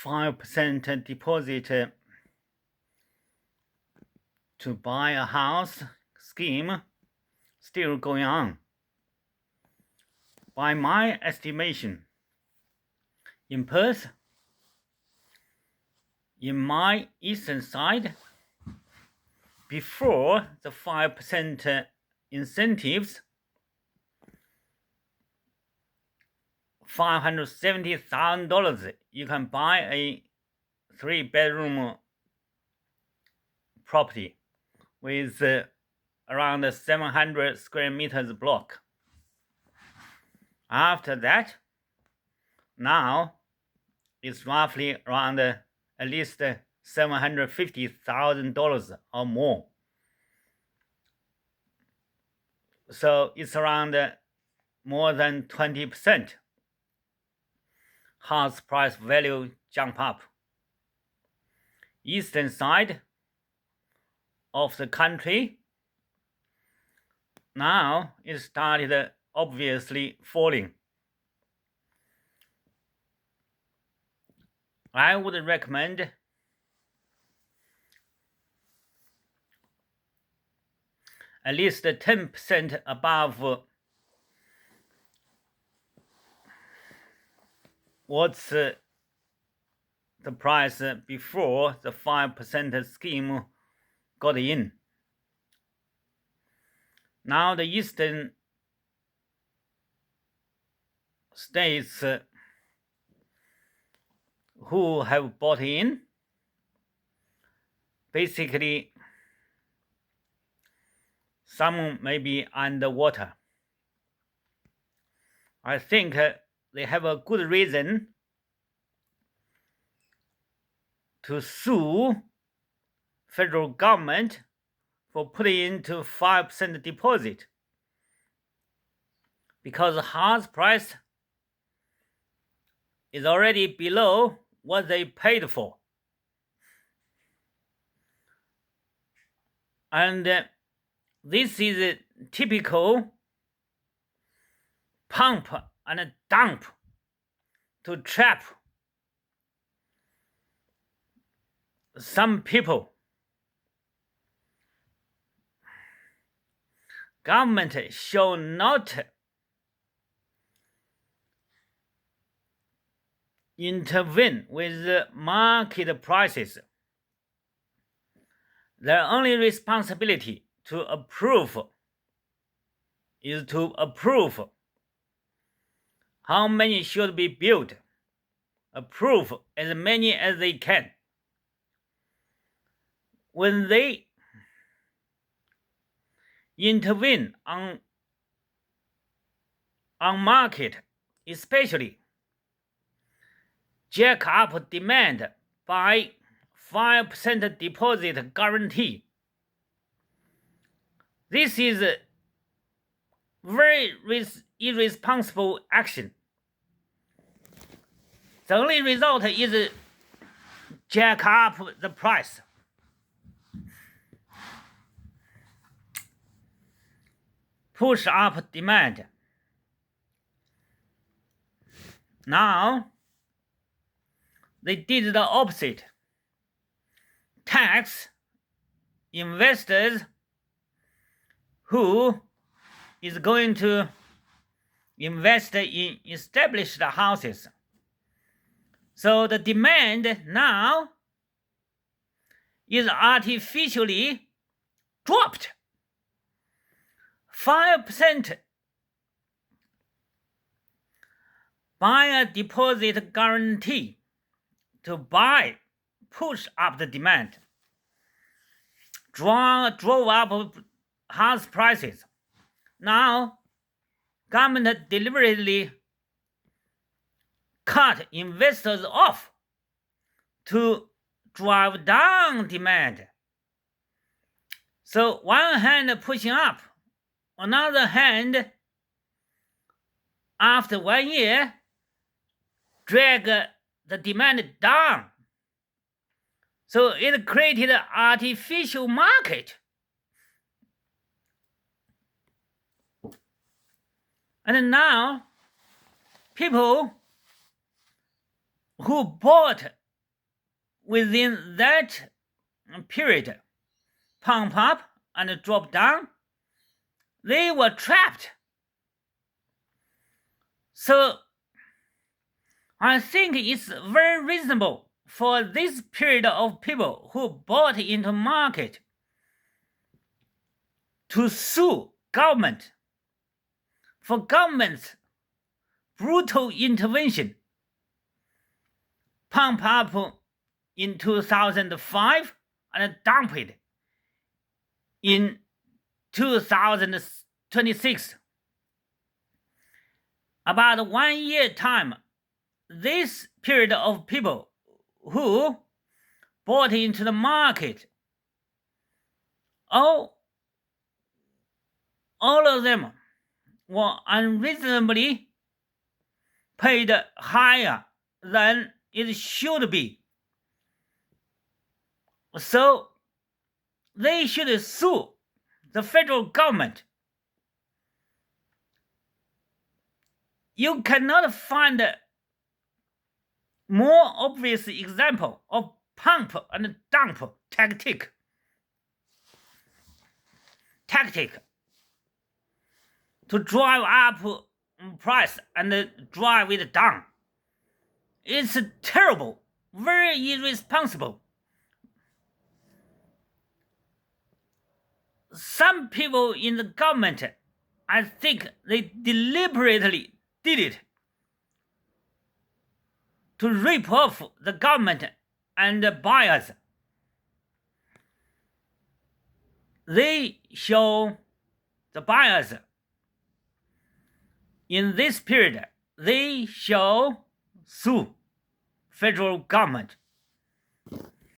5% deposit to buy a house scheme still going on. By my estimation, in Perth, in my eastern side, before the 5% incentives, $570,000 you can buy a 3-bedroom property with around 700 square meters block. After that, now it's roughly around at least $750,000 or more. So it's around more than 20% house price value jump up. Eastern side of the country now it started obviously falling. I would recommend at least 10% above what's the price before the 5% scheme got in. Now the eastern states who have bought in, basically some may be underwater. I think they have a good reason to sue federal government for putting into 5% deposit, because house price is already below what they paid for. And this is a typical pump and dump to trap some people. Government should not intervene with the market prices. Their only responsibility is to approve how many should be built, approve as many as they can. When they intervene on market, especially jack up demand by 5% deposit guarantee, this is a very irresponsible action. The only result is jack up the price. Push up demand. Now, they did the opposite. Tax investors who is going to invest in established houses. So the demand now is artificially dropped. 5% by a deposit guarantee to buy, push up the demand, drove up house prices. Now, government deliberately cut investors off to drive down demand. So one hand pushing up, another hand, after 1 year, drag the demand down. So it created an artificial market. And now, people who bought within that period pump up and drop down, they were trapped. So I think it's very reasonable for this period of people who bought into market to sue government for government's brutal intervention. Pump up in 2005 and dump it in 2026. About 1 year time, this period of people who bought into the market, all of them were unreasonably paid higher than it should be. So they should sue the federal government. You cannot find a more obvious example of pump and dump tactic to drive up price and drive it down. It's terrible, very irresponsible. Some people in the government, I think they deliberately did it to rip off the government and the buyers. They show the buyers in this period, they shall sue federal government